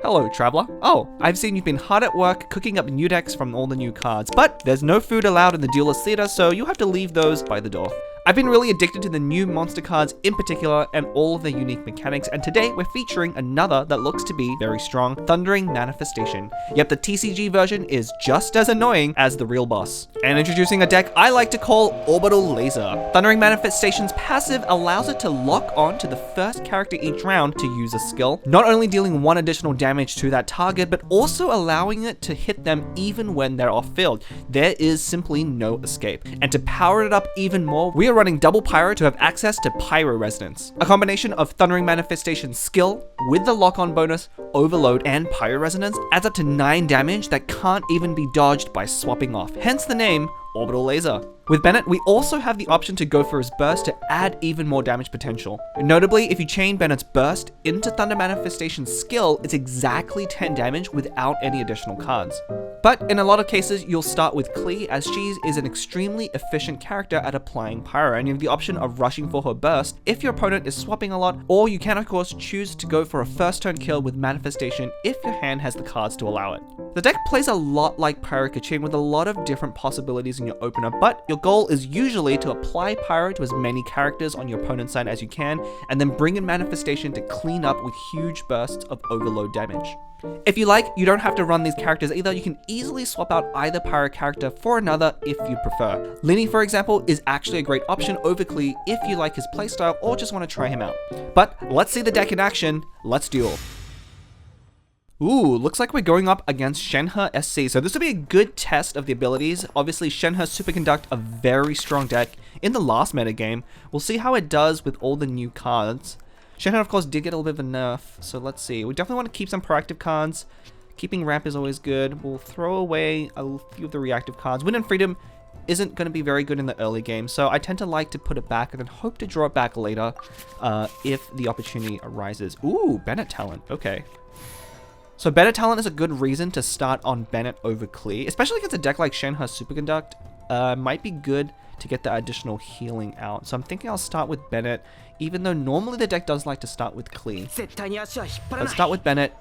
Hello, Traveler. Oh, I've seen you've been hard at work cooking up new decks from all the new cards, but there's no food allowed in the Duelist Theater, so you have to leave those by the door. I've been really addicted to the new monster cards in particular and all of their unique mechanics, and today we're featuring another that looks to be very strong, Thundering Manifestation. Yep, the TCG version is just as annoying as the real boss. And introducing a deck I like to call Orbital Laser. Thundering Manifestation's passive allows it to lock on to the first character each round to use a skill, not only dealing 1 additional damage to that target, but also allowing it to hit them even when they're off field. There is simply no escape. And to power it up even more, we are running Double Pyro to have access to Pyro Resonance. A combination of Thundering Manifestation skill with the lock-on bonus, Overload, and Pyro Resonance adds up to 9 damage that can't even be dodged by swapping off, hence the name Orbital Laser. With Bennett, we also have the option to go for his burst to add even more damage potential. Notably, if you chain Bennett's burst into Thunder Manifestation's skill, it's exactly 10 damage without any additional cards. But in a lot of cases, you'll start with Klee, as she is an extremely efficient character at applying Pyro, and you have the option of rushing for her burst if your opponent is swapping a lot, or you can of course choose to go for a first turn kill with Manifestation if your hand has the cards to allow it. The deck plays a lot like Pyro Kachin with a lot of different possibilities in your opener, but your goal is usually to apply Pyro to as many characters on your opponent's side as you can, and then bring in Manifestation to clean up with huge bursts of overload damage. If you like, you don't have to run these characters either. You can easily swap out either Pyro character for another if you prefer. Linny, for example, is actually a great option over Klee if you like his playstyle or just want to try him out. But let's see the deck in action. Let's duel. Ooh, looks like we're going up against Shenhe SC, so this will be a good test of the abilities. Obviously, Shenhe Superconduct, a very strong deck in the last meta game. We'll see how it does with all the new cards. Shenhe, of course, did get a little bit of a nerf, so let's see. We definitely want to keep some proactive cards. Keeping ramp is always good. We'll throw away a few of the reactive cards. Wind and Freedom isn't going to be very good in the early game, so I tend to like to put it back and then hope to draw it back later if the opportunity arises. Ooh, Bennett Talent, okay. So Bennett Talent is a good reason to start on Bennett over Klee, especially against a deck like Shenhe Superconduct. Might be good to get the additional healing out. So I'm thinking I'll start with Bennett, even though normally the deck does like to start with Klee. Let's start with Bennett.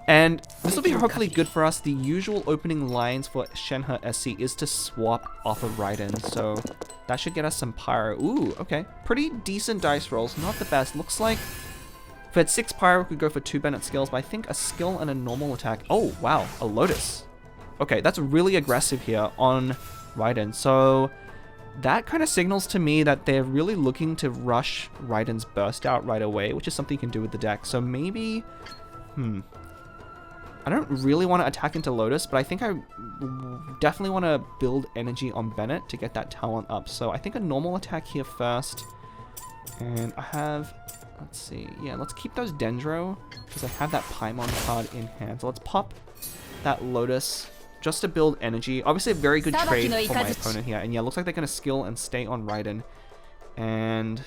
And this will be hopefully good for us. The usual opening lines for Shenhe SC is to swap off of Raiden, so that should get us some Pyro. Ooh, okay. Pretty decent dice rolls, not the best. Looks like if we had 6 Pyro, we could go for 2 Bennett skills, but I think a skill and a normal attack. Oh, wow, a Lotus. Okay, that's really aggressive here on Raiden. So that kind of signals to me that they're really looking to rush Raiden's burst out right away, which is something you can do with the deck. So maybe, I don't really want to attack into Lotus, but I think I definitely want to build energy on Bennett to get that talent up. So I think a normal attack here first. And I have, let's see, yeah, let's keep those Dendro, because I have that Paimon card in hand. So let's pop that Lotus just to build energy. Obviously a very good trade for my opponent here. And yeah, looks like they're going to skill and stay on Raiden. And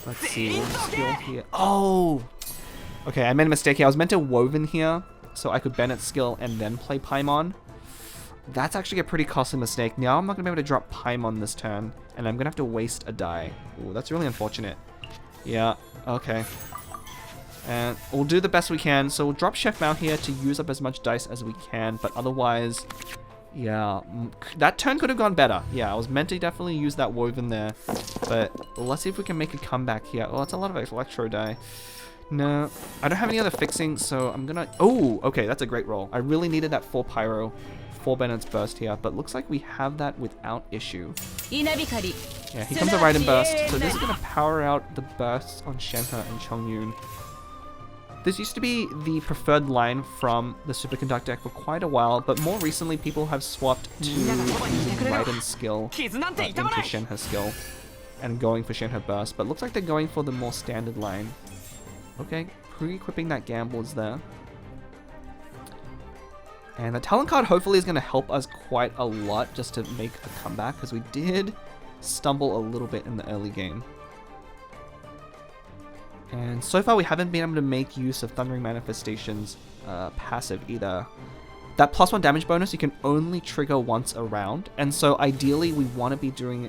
let's see, we'll skill here. Oh! Okay, I made a mistake here. I was meant to Woven here, so I could Bennett skill and then play Paimon. That's actually a pretty costly mistake. Now I'm not going to be able to drop Paimon this turn, and I'm going to have to waste a die. Ooh, that's really unfortunate. Yeah, okay. And we'll do the best we can. So we'll drop Chef Mao here to use up as much dice as we can, but otherwise, yeah, that turn could have gone better. Yeah, I was meant to definitely use that Woven there, but let's see if we can make a comeback here. Oh, that's a lot of Electro die. No, I don't have any other fixing, so I'm gonna... Oh, okay, that's a great roll. I really needed that 4 Pyro, 4 Bennett's burst here, but looks like we have that without issue. Yeah, here comes the Raiden burst, so this is gonna power out the bursts on Shenhe and Chongyun. This used to be the preferred line from the Superconduct deck for quite a while, but more recently people have swapped to using Raiden's skill into Shenhe's skill and going for Shenhe burst, but looks like they're going for the more standard line. Okay, pre-equipping that Gamble is there. And the talent card hopefully is going to help us quite a lot just to make a comeback, because we did stumble a little bit in the early game. And so far we haven't been able to make use of Thundering Manifestation's passive either. That +1 damage bonus you can only trigger once a round, and so ideally we want to be doing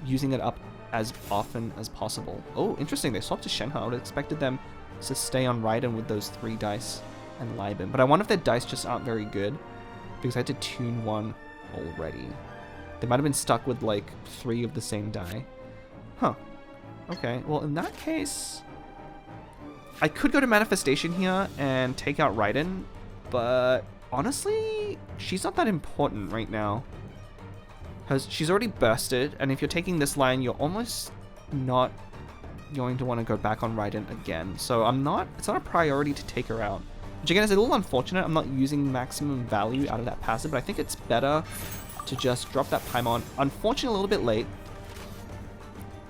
using it up as often as possible. Oh, interesting, they swapped to Shenhe. I would have expected them to stay on Raiden with those 3 dice. and Liben. But I wonder if their dice just aren't very good, because I had to tune one already. They might have been stuck with like 3 of the same die. Huh. Okay, well in that case, I could go to Manifestation here and take out Raiden, but honestly, she's not that important right now. Because she's already bursted, and if you're taking this line, you're almost not going to want to go back on Raiden again. So it's not a priority to take her out. Which again is a little unfortunate. I'm not using maximum value out of that passive, but I think it's better to just drop that Paimon. Unfortunately, a little bit late.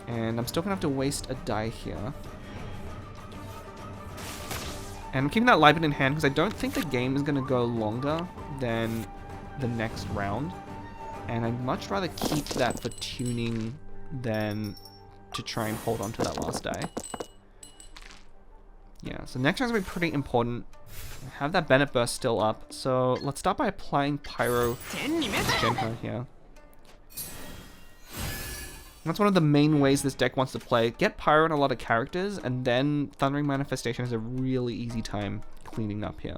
And I'm still going to have to waste a die here. And I'm keeping that Liben in hand because I don't think the game is going to go longer than the next round. And I'd much rather keep that for tuning than to try and hold on to that last die. Yeah, so next round's going to be pretty important. I have that Bennett burst still up. So let's start by applying Pyro to Genho here. That's one of the main ways this deck wants to play. Get Pyro in a lot of characters, and then Thundering Manifestation has a really easy time cleaning up here.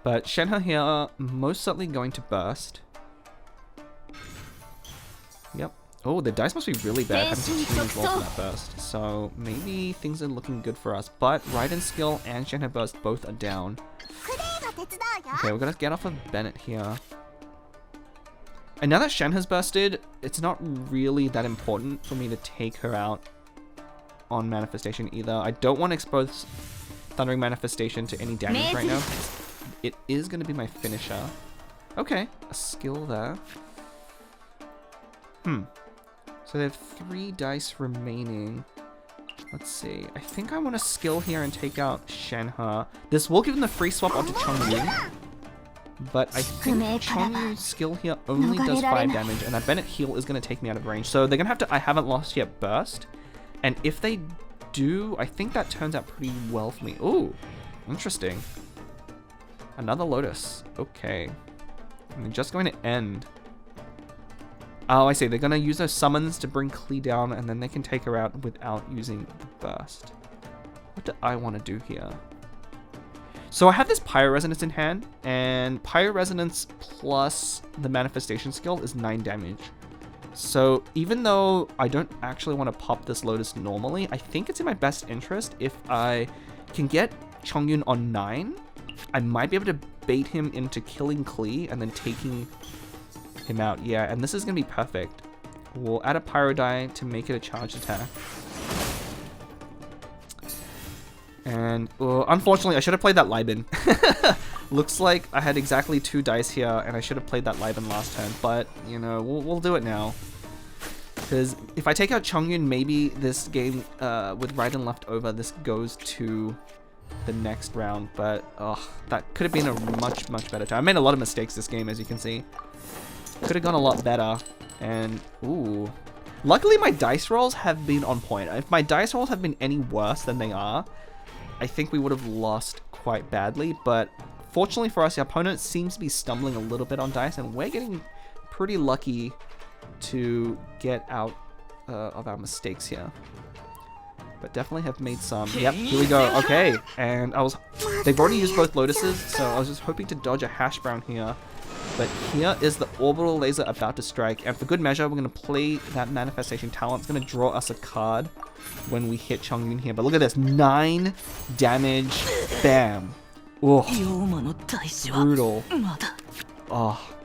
But Shenhe here, most certainly going to burst. Yep. Oh, the dice must be really bad having to tune as well for that burst. So maybe things are looking good for us. But Raiden's skill and Shenhe burst both are down. Okay, we're gonna get off of Bennett here. And now that Shen has bursted, it's not really that important for me to take her out on Manifestation either. I don't want to expose Thundering Manifestation to any damage right now. It is going to be my finisher. Okay, a skill there. So they have 3 dice remaining. Let's see. I think I want to skill here and take out Shenhe. This will give them the free swap onto Chongyun. But I think Chongyun's skill here only does 5 damage, and that Bennett heal is going to take me out of range. So they're going to have to, I haven't lost yet, burst. And if they do, I think that turns out pretty well for me. Ooh, interesting. Another Lotus. Okay. And they're just going to end. Oh, I see. They're going to use those summons to bring Klee down, and then they can take her out without using the burst. What do I want to do here? So I have this Pyro Resonance in hand, and Pyro Resonance plus the Manifestation skill is 9 damage. So even though I don't actually want to pop this Lotus normally, I think it's in my best interest if I can get Chongyun on 9. I might be able to bait him into killing Klee and then taking him out. Yeah, and this is going to be perfect. We'll add a Pyro die to make it a charged attack. And unfortunately, I should have played that Liben. Looks like I had exactly 2 dice here, and I should have played that Liben last turn. But, you know, we'll do it now. Because if I take out Chongyun, maybe this game, with Raiden left over, this goes to the next round. But, that could have been a much, much better time. I made a lot of mistakes this game, as you can see. Could have gone a lot better. And, ooh. Luckily, my dice rolls have been on point. If my dice rolls have been any worse than they are, I think we would have lost quite badly, but fortunately for us, the opponent seems to be stumbling a little bit on dice, and we're getting pretty lucky to get out of our mistakes here. But definitely have made some. Yep, here we go. Okay, and they've already used both Lotuses, so I was just hoping to dodge a Hash Brown here. But here is the Orbital Laser about to strike, and for good measure, we're going to play that Manifestation talent. It's going to draw us a card when we hit Chongyun here. But look at this, 9 damage, bam. Oh, brutal. Oh.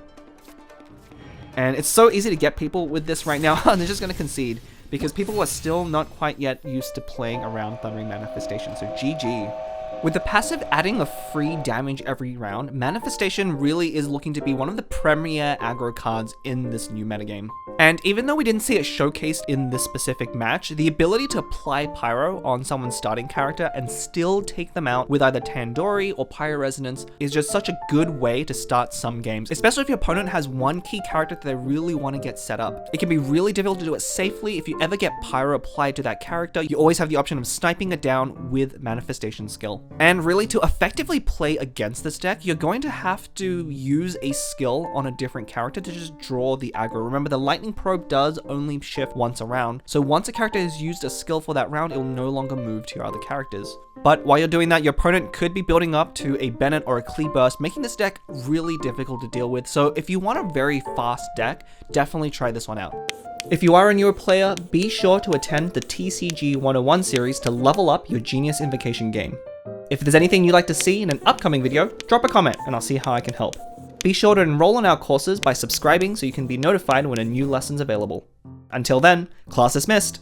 And it's so easy to get people with this right now, and they're just going to concede, because people are still not quite yet used to playing around Thundering Manifestation, so GG. With the passive adding a free damage every round, Manifestation really is looking to be one of the premier aggro cards in this new metagame. And even though we didn't see it showcased in this specific match, the ability to apply Pyro on someone's starting character and still take them out with either Tandoori or Pyro Resonance is just such a good way to start some games, especially if your opponent has one key character that they really want to get set up. It can be really difficult to do it safely. If you ever get Pyro applied to that character, you always have the option of sniping it down with Manifestation skill. And really, to effectively play against this deck, you're going to have to use a skill on a different character to just draw the aggro. Remember, the Lightning Probe does only shift once a round, so once a character has used a skill for that round, it will no longer move to your other characters. But while you're doing that, your opponent could be building up to a Bennett or a Klee burst, making this deck really difficult to deal with. So if you want a very fast deck, definitely try this one out. If you are a newer player, be sure to attend the TCG 101 series to level up your Genius Invocation game. If there's anything you'd like to see in an upcoming video, drop a comment and I'll see how I can help. Be sure to enroll in our courses by subscribing so you can be notified when a new lesson's available. Until then, class dismissed!